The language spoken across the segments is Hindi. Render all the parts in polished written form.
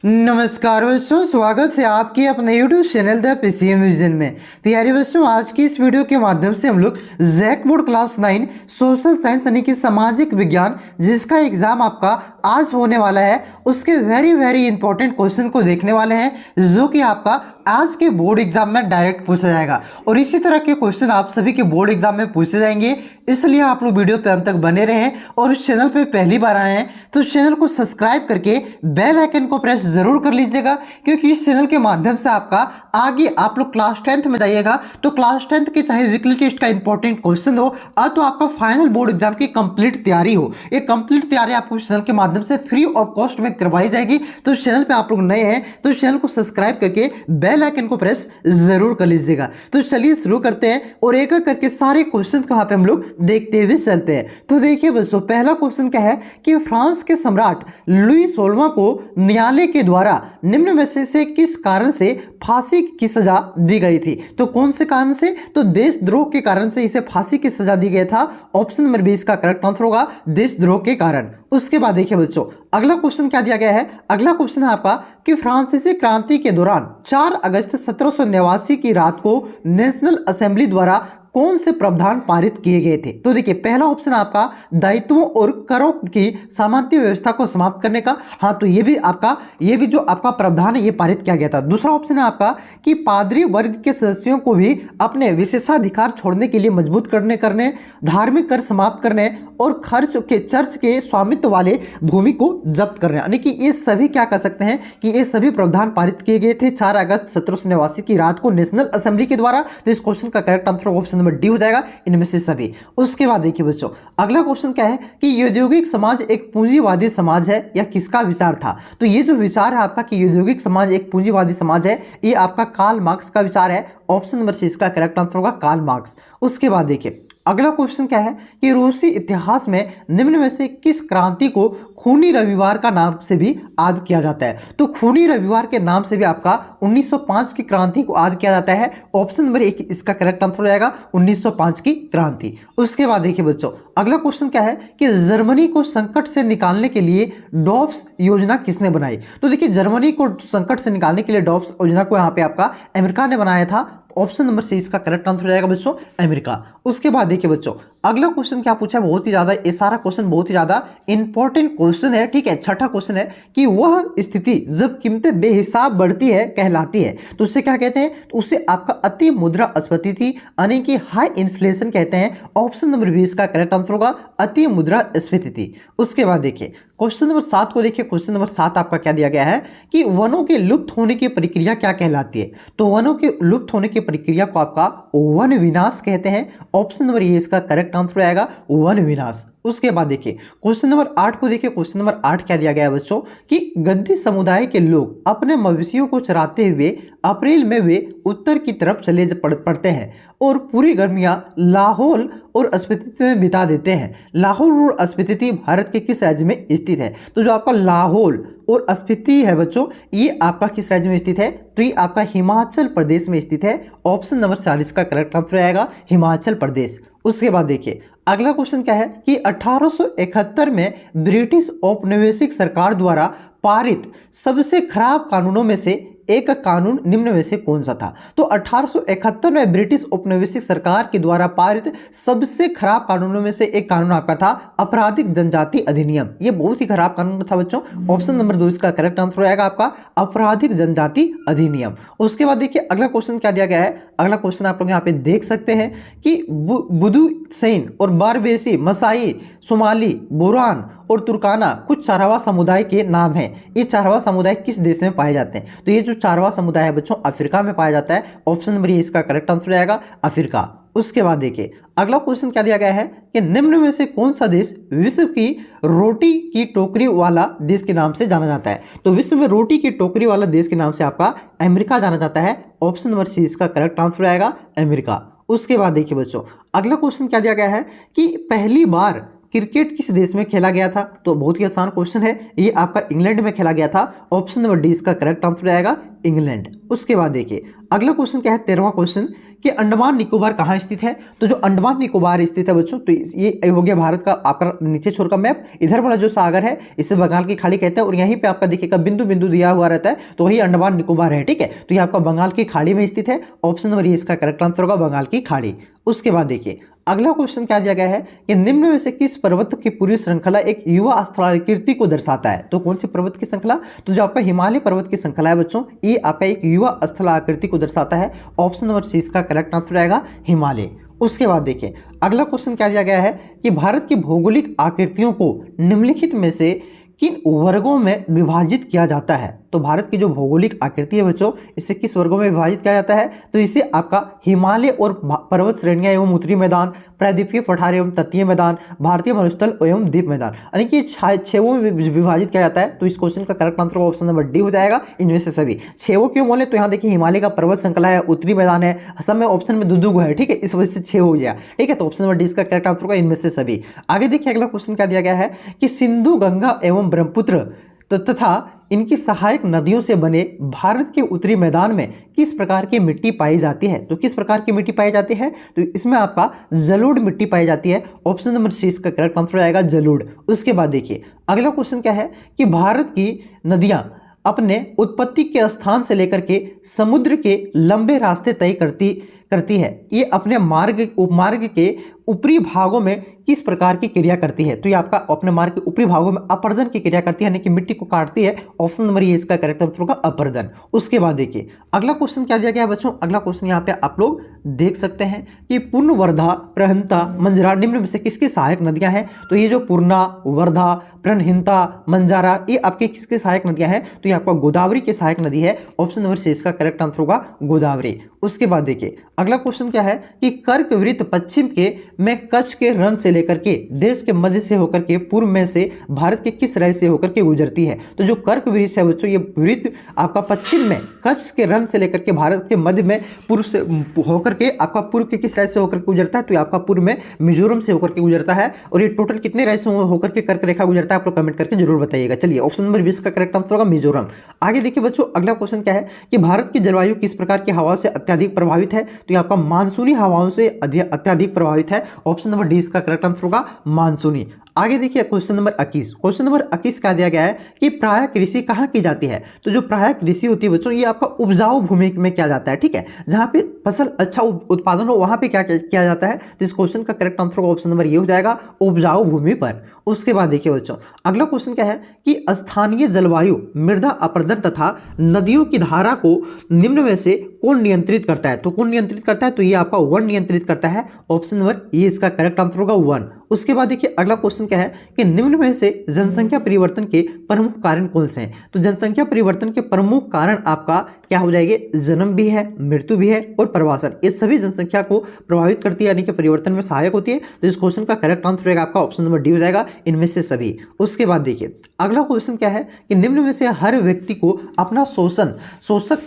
नमस्कार दोस्तों, स्वागत है आपके अपने YouTube channel the PCM vision में। प्यारे दोस्तों, आज की इस वीडियो के माध्यम से हम लोग JAC board class 9 social science यानी कि सामाजिक विज्ञान जिसका एग्जाम आपका आज होने वाला है उसके वेरी इंपॉर्टेंट क्वेश्चन को देखने वाले हैं, जो कि आपका आज के बोर्ड एग्जाम में डायरेक्ट पूछा जाएगा। और इसी तरह के क्वेश्चन आप सभी के बोर्ड एग्जाम में पूछे जाएंगे, इसलिए आप लोग वीडियो पे अंत तक बने रहें। और इस चैनल पे पहली बार आए हैं तो चैनल को सब्सक्राइब करके बेल आइकन को प्रेस जरूर कर लीजिएगा, क्योंकि इस चैनल के माध्यम से आपका आगे आप लोग क्लास 10th में जाइएगा तो क्लास 10th के चाहे वीकली टेस्ट का इंपॉर्टेंट क्वेश्चन हो तो आपका फाइनल बोर्ड एग्जाम की कंप्लीट तैयारी हो, ये कंप्लीट तैयारी आपको इस चैनल के माध्यम से फ्री ऑफ कॉस्ट में करवाई जाएगी। तो इस चैनल पे आप लोग नए हैं तो इस चैनल को सब्सक्राइब करके बेल आइकन को प्रेस जरूर कर लीजिएगा। तो चलिए शुरू करते हैं और एक एक करके सारे क्वेश्चन को यहाँ पे हम लोग देखते हुए चलते हैं। तो देखिए बच्चों, पहला क्वेश्चन क्या है कि फ्रांस के सम्राट लुई 16वां को न्यायालय के द्वारा निम्न में से किस कारण से फांसी की सजा दी गई थी। तो कौन से कारण से? तो देशद्रोह के कारण से इसे फांसी की सजा दी गई था। ऑप्शन नंबर 20 का करेक्ट आंसर होगा देशद्रोह के कारण। उसके बाद देखिए बच्चों, अगला क्वेश्चन क्या दिया गया है। अगला क्वेश्चन है आपका कि फ्रांसीसी क्रांति के दौरान 4 अगस्त 1789 की रात को नेशनल असेंबली द्वारा कौन से प्रावधान पारित किए गए थे। तो देखिए, पहला ऑप्शन आपका दायित्वों और करों की सामंती व्यवस्था को समाप्त करने का, हाँ तो ये भी जो आपका प्रावधान है ये पारित किया गया था। दूसरा ऑप्शन है आपका कि पादरी वर्ग के सदस्यों को भी अपने विशेषाधिकार छोड़ने के लिए मजबूत करने, धार्मिक कर समाप्त करने और चर्च के स्वामित्व वाले भूमि को जब्त करने, यानी कि ये सभी क्या कर सकते हैं कि ये सभी प्रावधान पारित किए गए थे 4 अगस्त 1789 की रात को नेशनल असेंबली के द्वारा। तो इस क्वेश्चन का correct answer option number D हो जाएगा, इनमें से सभी। उसके बाद देखिए बच्चों, अगला क्वेश्चन क्या है कि औद्योगिक समाज एक पूंजीवादी समाज है या किसका विचार था। तो ये जो विचार है आपका कि औद्योगिक समाज एक पूंजीवादी समाज है, ये आपका कार्ल मार्क्स का विचार है। ऑप्शन नंबर सी इसका करेक्ट आंसर होगा कार्ल मार्क्स। उसके बाद देखिए, अगला क्वेश्चन क्या है कि रूसी इतिहास में निम्न में से किस क्रांति को खूनी रविवार का नाम से भी याद किया जाता है। तो खूनी रविवार के नाम से भी आपका 1905 की क्रांति को याद किया जाता है। ऑप्शन नंबर 1 इसका करेक्ट आंसर हो जाएगा 1905 की क्रांति। उसके बाद देखिए बच्चों, अगला क्वेश्चन क्या है कि जर्मनी को संकट से निकालने के लिए डॉब्स योजना किसने बनाई। तो देखिए, जर्मनी को संकट से निकालने के लिए डॉब्स योजना को यहाँ पे आपका अमेरिका ने बनाया था। ऑप्शन नंबर सी इसका करेक्ट आंसर हो जाएगा बच्चों अमेरिका। उसके बाद देखिए बच्चों, अगला क्वेश्चन क्या पूछा है, बहुत ही ज्यादा ये सारा क्वेश्चन बहुत ही ज्यादा इंपॉर्टेंट क्वेश्चन है। ठीक है, छठा क्वेश्चन है कि वह स्थिति जब कीमतें बेहिसाब बढ़ती है कहलाती है। तो उसे क्या कहते हैं? तो उसे आपका अति मुद्रास्फीति यानी कि हाई इन्फ्लेशन कहते हैं। ऑप्शन नंबर 20 का करेक्ट आंसर होगा अति मुद्रास्फीति। उसके बाद देखिए क्वेश्चन नंबर 7 को देखिए। क्वेश्चन नंबर 7 आपका क्या दिया गया है कि वनों के लुप्त होने की प्रक्रिया क्या कहलाती है। तो वनों के लुप्त होने की प्रक्रिया को आपका वन विनाश कहते हैं। ऑप्शन नंबर ये इसका करेक्ट आंसर आएगा वन विनाश। उसके बाद देखिए क्वेश्चन नंबर 8 को देखिए। क्वेश्चन नंबर 8 क्या दिया गया है बच्चों कि गद्दी समुदाय के लोग अपने मवेशियों को चराते हुए अप्रैल में वे उत्तर की तरफ चले पड़ते हैं और पूरी गर्मियां लाहौल और स्पीति में बिता देते हैं। लाहौल और स्पीति भारत के किस राज्य में स्थित है? तो जो आपका लाहौल और स्पीति है बच्चों, ये आपका किस राज्य में स्थित है? तो ये आपका हिमाचल प्रदेश में स्थित है। ऑप्शन नंबर 40 का करेक्ट आंसर आएगा हिमाचल प्रदेश। उसके बाद देखिए अगला क्वेश्चन क्या है कि 1871 में ब्रिटिश औपनिवेशिक सरकार द्वारा पारित सबसे खराब कानूनों में से एक कानून निम्न में से कौन सा था। तो 1871 में ब्रिटिश औपनिवेशिक सरकार के द्वारा पारित सबसे खराब कानूनों में से एक कानून आपका था आपराधिक जनजाति अधिनियम। ये बहुत ही खराब कानून था बच्चों। ऑप्शन नंबर 2 इसका करेक्ट आंसर आएगा आपका आपराधिक जनजाति अधिनियम। उसके बाद देखिए अगला क्वेश्चन क्या दिया गया है। अगला क्वेश्चन आप लोग यहाँ पे देख सकते हैं कि बुदू सैन और बारबेसी, मसाई, सोमाली, बुरान और तुर्काना कुछ चारवा समुदाय के नाम हैं। ये चारवा समुदाय किस देश में पाए जाते हैं? तो ये जो चारवा समुदाय है बच्चों अफ्रीका में पाया जाता है। ऑप्शन नंबर ये इसका करेक्ट आंसर आएगा अफ्रीका। उसके बाद देखिए अगला क्वेश्चन क्या दिया गया है कि निम्न में से कौन सा देश विश्व की रोटी की टोकरी वाला देश के नाम से जाना जाता है। तो विश्व में रोटी की टोकरी वाला देश के नाम से आपका अमेरिका जाना जाता है। ऑप्शन नंबर सी इसका करेक्ट आंसर आएगा अमेरिका। उसके बाद देखिए बच्चों अगला क्वेश्चन क्या दिया गया है कि पहली बार क्रिकेट किस देश में खेला गया था? तो बहुत ही आसान क्वेश्चन है, ये आपका इंग्लैंड में खेला गया था। ऑप्शन नंबर डी इसका करेक्ट आंसर आएगा इंग्लैंड। उसके बाद देखिए अगला क्वेश्चन क्या है, 13वां क्वेश्चन कि अंडमान निकोबार कहाँ स्थित है? तो जो अंडमान निकोबार स्थित है बच्चों, तो ये हो गया भारत का आपका नीचे छोर का मैप। इधर वाला जो सागर है इसे बंगाल की खाड़ी कहते हैं, और यहीं पे आपका देखिएगा बिंदु बिंदु दिया हुआ रहता है, तो वही अंडमान निकोबार है। ठीक है, तो ये आपका बंगाल की खाड़ी में स्थित है। ऑप्शन नंबर ये इसका करेक्ट आंसर होगा, बंगाल की खाड़ी। उसके बाद देखिए अगला क्वेश्चन क्या दिया गया है कि निम्न में से किस पर्वत की पूरी श्रृंखला एक युवा स्थलाकृति को दर्शाता है? तो कौन सी पर्वत की श्रृंखला? तो जो आपका हिमालय पर्वत की श्रृंखला है बच्चों, ये आपका एक युवा स्थलाकृति को दर्शाता है। ऑप्शन नंबर सी इसका करेक्ट आंसर आएगा हिमालय। उसके बाद देखिए अगला क्वेश्चन क्या दिया गया है कि भारत की भौगोलिक आकृतियों को निम्नलिखित में से किन वर्गों में विभाजित किया जाता है? तो भारत की जो भौगोलिक आकृति है बच्चों, इसे किस वर्गों में विभाजित किया जाता है? तो इसे आपका हिमालय और पर्वत श्रेणियां एवं उत्तरी मैदान, प्रायद्वीपीय पठार एवं तटीय मैदान, भारतीय मरुस्थल एवं द्वीप मैदान, यानी कि 6 में विभाजित किया जाता है। तो इस क्वेश्चन का correct answer option number D हो जाएगा, इनमें से सभी। 6 क्यों बोले? तो यहाँ देखिए हिमालय का पर्वत श्रृंखला है, उत्तरी मैदान है, सब में ऑप्शन में दो है। ठीक है, इस वजह से 6 हो गया। ठीक है, तो ऑप्शन नंबर डी इसका करेक्ट आंसर होगा, इनमें से सभी। आगे देखिए अगला क्वेश्चन क्या दिया गया है कि सिंधु, गंगा एवं ब्रह्मपुत्र तथा इनकी सहायक नदियों से बने भारत के उत्तरी मैदान में किस प्रकार की मिट्टी पाई जाती है? तो किस प्रकार की मिट्टी पाई जाती है? तो इसमें आपका जलोढ़ मिट्टी पाई जाती है। ऑप्शन नंबर सी इसका करेक्ट आंसर आएगा जलोढ़। उसके बाद देखिए अगला क्वेश्चन क्या है कि भारत की नदियां अपने उत्पत्ति के स्थान से लेकर के समुद्र के लंबे रास्ते तय करती है, ये अपने उपमार्ग के ऊपरी भागों में किस प्रकार की क्रिया करती है? तो ये आपका अपने मार्ग के ऊपरी भागों में अपर्दन की क्रिया करती है, यानी कि मिट्टी को काटती है। ऑप्शन नंबर ये इसका करेक्ट आंसर होगा अपर्दन। उसके बाद देखिए अगला क्वेश्चन क्या दिया गया है बच्चों, अगला क्वेश्चन यहाँ पे आप लोग देख सकते हैं कि पूर्ण, वर्धा, प्रहनता, मंजरा निम्न में से किसकी सहायक नदियां हैं? तो ये जो पूर्णा, वर्धा, प्रणहिता, मंजारा, ये आपके किसके सहायक नदियां हैं? तो ये आपका गोदावरी की सहायक नदी है। ऑप्शन नंबर सी इसका करेक्ट आंसर होगा गोदावरी। उसके बाद देखिए अगला क्वेश्चन क्या है कि कर्कवृत्त पश्चिम में कच्छ के रण से लेकर के देश के मध्य से होकर के पूर्व में से भारत के किस राज्य से होकर के गुजरती है? तो जो कर्कवृत्त है बच्चों, ये वृत्त आपका पश्चिम में कच्छ के रण से लेकर के भारत के मध्य में पूर्व से होकर के आपका पूर्व के किस राज्य से होकर के गुजरता है? तो ये आपका पूर्व में मिजोरम से होकर के गुजरता है। और ये टोटल कितने राज्य से होकर के कर्क रेखा गुजरता है? आप लोग कमेंट करके जरूर बताइएगा। चलिए ऑप्शन नंबर 20 का करेक्ट आंसर होगा मिजोरम। आगे देखिए बच्चों अगला क्वेश्चन क्या है कि भारत की जलवायु किस प्रकार की हवा से अत्यधिक प्रभावित है? तो ये आपका मानसूनी हवाओं से अत्यधिक प्रभावित है। ऑप्शन नंबर डी इसका करेक्ट आंसर होगा मानसूनी। आगे देखिए क्वेश्चन नंबर 21। क्वेश्चन नंबर 21 क्या दिया गया है कि प्रायः कृषि कहाँ की जाती है? तो जो प्रायः कृषि होती है बच्चों, ये आपका उपजाऊ भूमि में किया जाता है। ठीक है, जहाँ पे फसल अच्छा उत्पादन हो वहाँ पे क्या किया जाता है? तो इस क्वेश्चन का करेक्ट आंसर होगा ऑप्शन नंबर ये हो जाएगा उपजाऊ भूमि पर। उसके बाद देखिए बच्चों अगला क्वेश्चन क्या है कि स्थानीय जलवायु, मृदा अपरदन तथा नदियों की धारा को निम्न में से कौन नियंत्रित करता है? तो कौन नियंत्रित करता है? तो ये आपका वन नियंत्रित करता है। ऑप्शन नंबर ये इसका करेक्ट आंसर होगा वन। उसके बाद देखिए अगला क्वेश्चन क्या है कि निम्न में से जनसंख्या परिवर्तन के प्रमुख कारण कौन से हैं? तो जनसंख्या परिवर्तन के प्रमुख कारण आपका क्या हो जाएंगे? जन्म भी है, मृत्यु भी है और प्रवासन। ये सभी जनसंख्या को प्रभावित करती है, यानी कि परिवर्तन में सहायक होती है। तो इस क्वेश्चन का करेक्ट आंसर रहेगा आपका ऑप्शन नंबर डी हो जाएगा, इनमें से सभी। उसके बाद देखिए अगला क्वेश्चन क्या है कि निम्न में से हर व्यक्ति को अपना शोषक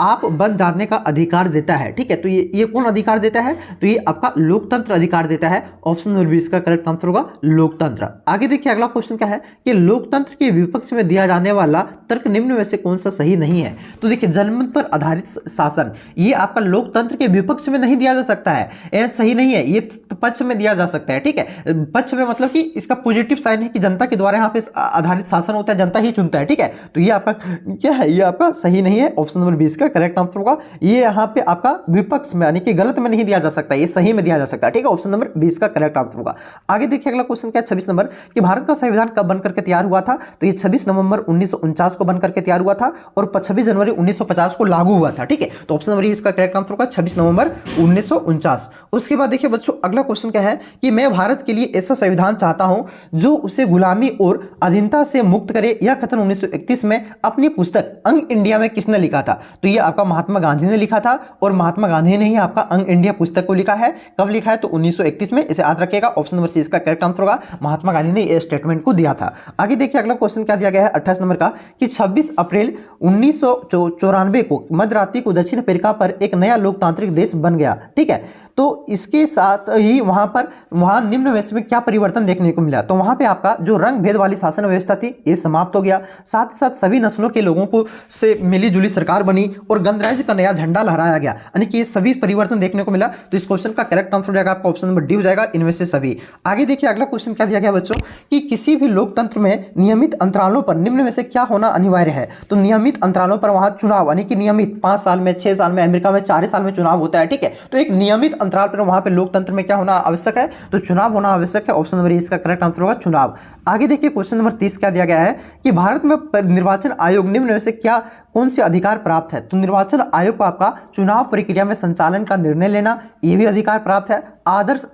आप बन जाने का अधिकार देता है। ठीक है, तो ये कौन अधिकार देता है? तो ये आपका लोकतंत्र अधिकार देता है। ऑप्शन नंबर 20 का करेक्ट आंसर होगा लोकतंत्र। आगे देखिए अगला क्वेश्चन क्या है कि लोकतंत्र के विपक्ष में दिया जाने वाला तर्क निम्न में से कौन सा सही नहीं है? तो देखिए जनमत पर आधारित शासन, ये आपका लोकतंत्र के विपक्ष में नहीं दिया जा सकता है, यह सही नहीं है। ये पक्ष में दिया जा सकता है। ठीक है, पक्ष में मतलब कि इसका पॉजिटिव साइन है कि जनता के द्वारा यहाँ पे आधारित शासन होता है, जनता ही चुनता है। ठीक है, तो ये आपका क्या है? ये आपका सही नहीं है। ऑप्शन नंबर 20 का करेक्ट आंसर होगा ये यहाँ पे आपका विपक्ष में, यानी कि गलत में नहीं दिया जा सकता, ये सही में दिया जा सकता है। ठीक है, ऑप्शन नंबर 20 का करेक्ट आंसर होगा। आगे देखिए अगला क्वेश्चन क्या है 26 नंबर कि भारत का संविधान कब बनकर के तैयार हुआ था? तो ये 26 नवंबर 1949 को बनकर के तैयार हुआ था और 26 जनवरी 1950 को लागू हुआ था। ठीक है, तो ऑप्शन नंबर इसका करेक्ट आंसर होगा 26 नवंबर 1949। उसके बाद देखिए बच्चों अगला क्वेश्चन क्या है कि मैं भारत के लिए ऐसा संविधान चाहता हूं जो उसे गुलामी और अधीनता से मुक्त करे। यह कथन 1931 में अपनी पुस्तक अंग इंडिया में किसने लिखा था? तो ये आपका महात्मा गांधी ने लिखा था, और महात्मा गांधी ने ही आपका अंग इंडिया पुस्तक को लिखा है। कब लिखा है? तो 1931 में। इसे याद रखिएगा, ऑप्शन नंबर सी इसका करेक्ट आंसर होगा, महात्मा गांधी ने यह स्टेटमेंट को दिया था। आगे देखिए अगला क्वेश्चन क्या दिया गया है 28 नंबर का कि 26 अप्रैल 1994 को मध्यरात्रि को दक्षिण अफ्रीका पर एक नया लोकतांत्रिक देश बन गया। ठीक है, तो इसके साथ ही वहां निम्न में क्या परिवर्तन देखने को मिला, तो वहां पे आपका जो रंग भेद वाली शासन व्यवस्था थी ये समाप्त हो गया। साथ ही साथ सभी नस्लों के लोगों को से मिली जुली सरकार बनी और गणराज्य का नया झंडा लहराया गया, यानी कि ये सभी परिवर्तन देखने को मिला। तो इस क्वेश्चन का करेक्ट आंसर हो जाएगा आपका ऑप्शन नंबर डी हो जाएगा, इनमें से सभी। आगे देखिए अगला क्वेश्चन क्या दिया गया बच्चों कि किसी भी लोकतंत्र में नियमित अंतरालों पर निम्न में से क्या होना अनिवार्य है। तो नियमित अंतरालों पर वहां चुनाव, यानी कि नियमित 5 साल में, 6 साल में, अमेरिका में 4 साल में चुनाव होता है, ठीक है। तो एक नियमित अंतराल पर वहां पे लोकतंत्र में क्या होना आवश्यक है, तो चुनाव होना आवश्यक है। ऑप्शन नंबर इसका करेक्ट आंसर होगा चुनाव। आगे देखिए क्वेश्चन नंबर 30 क्या दिया गया है कि भारत में निर्वाचन आयोग निम्न में से क्या कौन से अधिकार प्राप्त है। तो निर्वाचन आयोग को आपका चुनाव प्रक्रिया में संचालन का निर्णय लेना ये भी अधिकार प्राप्त है, आदर्श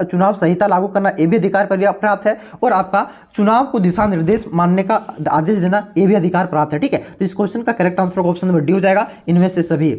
चुनाव संहिता लागू करना ये भी अधिकार प्राप्त है, और आपका चुनाव को दिशा निर्देश मानने का आदेश देना ये भी अधिकार प्राप्त है, ठीक है। तो इस क्वेश्चन का correct answer option number D हो जाएगा, इनमें से सभी।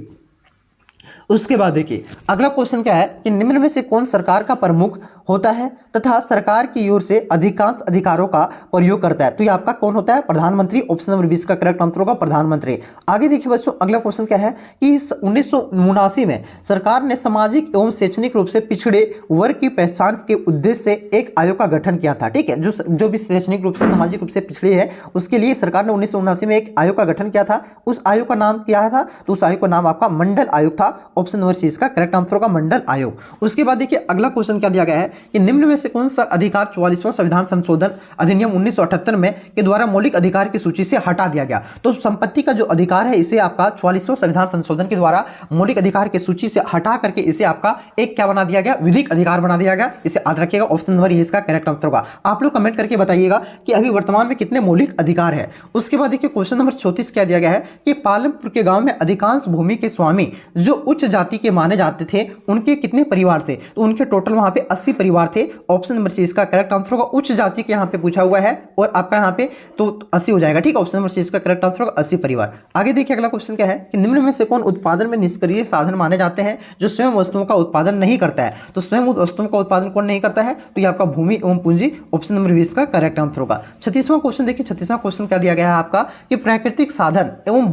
उसके बाद देखिए अगला क्वेश्चन क्या है कि निम्न में से कौन सरकार का प्रमुख होता है तथा सरकार की ओर से अधिकांश अधिकारों का प्रयोग करता है। तो ये आपका कौन होता है, प्रधानमंत्री। ऑप्शन नंबर 20 का करेक्ट आंसर होगा प्रधानमंत्री। आगे देखिए बच्चों अगला क्वेश्चन क्या है कि 1979 में सरकार ने सामाजिक एवं शैक्षणिक रूप से पिछड़े वर्ग की पहचान के उद्देश्य से एक आयोग का गठन किया था, ठीक है। जो भी शैक्षणिक रूप से सामाजिक रूप से पिछड़े है उसके लिए सरकार ने 1979 में एक आयोग का गठन किया था। उस आयोग का नाम क्या था, तो उस आयोग का नाम आपका मंडल आयोग था। ऑप्शन नंबर सी इसका करेक्ट आंसर होगा मंडल आयोग। उसके बाद देखिए अगला क्वेश्चन क्या दिया गया है कि निम्न में से कौन सा अधिकार 44वां संविधान संशोधन अधिनियम 1978 में के द्वारा मौलिक अधिकार की सूची से हटा दिया गया। तो संपत्ति का जो अधिकार है इसे आपका 44वां संविधान संशोधन के द्वारा मौलिक अधिकार की सूची से हटा करके इसे आपका एक क्या बना दिया गया, विधिक अधिकार बना दिया गया। इसे याद रखिएगा, ऑप्शन नंबर ये इसका करेक्ट आंसर होगा। आप लोग कमेंट करके बताइएगा कि अभी वर्तमान में कितने मौलिक अधिकार है। उसके बाद देखिए क्वेश्चन नंबर 34 क्या दिया गया है कि पालमपुर के गांव में अधिकांश भूमि के स्वामी जो उच्च जाति के माने जाते थे उनके कितने परिवार थे, तो उनके टोटल वहां पे 80 परिवार थे। ऑप्शन नंबर सी इसका करेक्ट आंसर होगा। उच्च जाति के यहाँ पे पूछा हुआ है और आपका यहाँ पे तो 80 हो जाएगा, ठीक है। ऑप्शन नंबर सी इसका करेक्ट आंसर होगा 80 परिवार। आगे देखिए अगला क्वेश्चन क्या है कि निम्न में से कौन उत्पादन में निष्क्रिय साधन माने जाते हैं जो स्वयं वस्तुओं का उत्पादन नहीं करता है। तो स्वयं वस्तुओं का उत्पादन कौन नहीं करता है, तो ये आपका भूमि एवं पूंजी। ऑप्शन नंबर 20 का करेक्ट आंसर होगा। 36वां क्वेश्चन देखिए, 36वां क्वेश्चन क्या दिया गया है आपका कि प्राकृतिक साधन एवं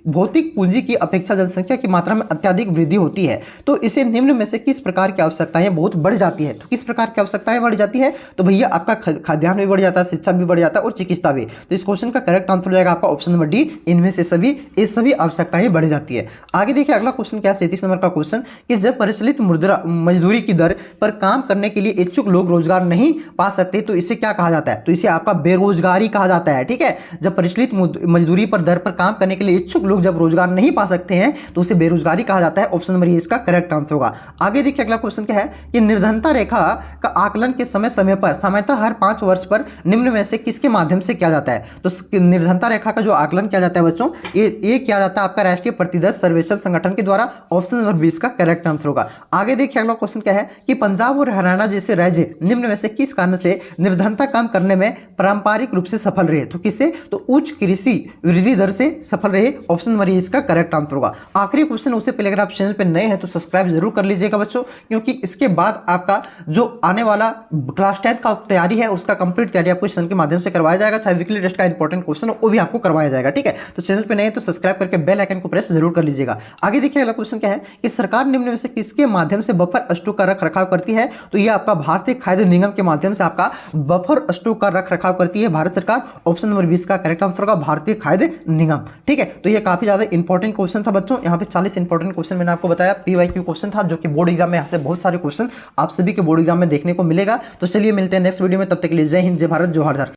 भौतिक पूंजी की अपेक्षा जनसंख्या की मात्रा में अत्यधिक वृद्धि होती है, तो इसे निम्न में से किस प्रकार की आवश्यकताएं बहुत बढ़ जाती है। तो किस प्रकार की आवश्यकताएं बढ़ जाती है, तो भैया आपका खाद्यान्न भी बढ़ जाता है, शिक्षा भी बढ़ जाता है और चिकित्सा भी। तो इस क्वेश्चन का करेक्ट आंसर हो जाएगा आपका ऑप्शन नंबर डी, इनमें से सभी ये सभी आवश्यकताएं बढ़ जाती है। आगे देखिए अगला क्वेश्चन क्या है, 37 नंबर का क्वेश्चन कि जब परिचालित मजदूरी की दर पर काम करने के लिए इच्छुक लोग रोजगार नहीं पा सकते तो इसे क्या कहा जाता है, तो इसे आपका बेरोजगारी कहा जाता है, ठीक है। जब परिचालित मजदूरी पर दर पर काम करने के लिए इच्छुक लोग जब रोजगार नहीं पा सकते हैं तो उसे बेरोजगारी कहा जाता है। ऑप्शन नंबर इसका करेक्ट आंसर होगा। आगे देखिए अगला क्वेश्चन क्या है कि निर्धनता रेखा का आकलन के समय समय पर सामान्यतः हर 5 वर्ष पर निम्न में से किसके माध्यम से किया जाता है। तो निर्धनता रेखा का जो आकलन किया जाता है बच्चों, ये किया जाता है आपका राष्ट्रीय प्रतिदर्श सर्वेक्षण संगठन के द्वारा। ऑप्शन नंबर 20 का करेक्ट आंसर होगा। आगे देखिए अगला क्वेश्चन क्या है कि पंजाब और हरियाणा जैसे राज्य निम्न में से किस कारण से निर्धनता कम करने में पारंपरिक रूप से सफल रहे। तो किससे, तो उच्च कृषि वृद्धि दर से सफल रहे। ऑप्शन नंबर इसका करेक्ट आंसर होगा। आखिरी क्वेश्चन, उससे पहले अगर आप चैनल पे नए हैं तो सब्सक्राइब जरूर कर लीजिएगा बच्चों, क्योंकि इसके बाद आपका जो आने वाला क्लास 10 का तैयारी है उसका कंप्लीट तैयारी आपको इस चैनल के माध्यम से करवाया जाएगा। चाहे वीकली टेस्ट का इंपॉर्टेंट क्वेश्चन हो वो भी आपको करवाया जाएगा, ठीक है। तो चैनल पे नए हैं तो सब्सक्राइब करके बेल आइकन को प्रेस जरूर कर लीजिएगा। आगे देखिए अगला क्वेश्चन क्या है कि सरकार निम्न में से किसके माध्यम से बफर स्टॉक का रख रखाव करती है। तो ये आपका भारतीय खाद्य निगम के माध्यम से आपका बफर स्टॉक का रख रखाव करती है भारत सरकार। ऑप्शन नंबर 20 का करेक्ट आंसर होगा भारतीय खाद्य निगम, ठीक है। तो ये काफी ज्यादा इंपॉर्टेंट क्वेश्चन था बच्चों। यहाँ पे 40 इंपॉर्टेंट क्वेश्चन मैंने आपको बताया, PYQ क्वेश्चन था जो कि बोर्ड एग्जाम में यहाँ से बहुत सारे क्वेश्चन आप सभी के बोर्ड एग्जाम में देखने को मिलेगा। तो चलिए मिलते हैं नेक्स्ट वीडियो में, तब तक के लिए जय हिंद, जय भारत, जोहार।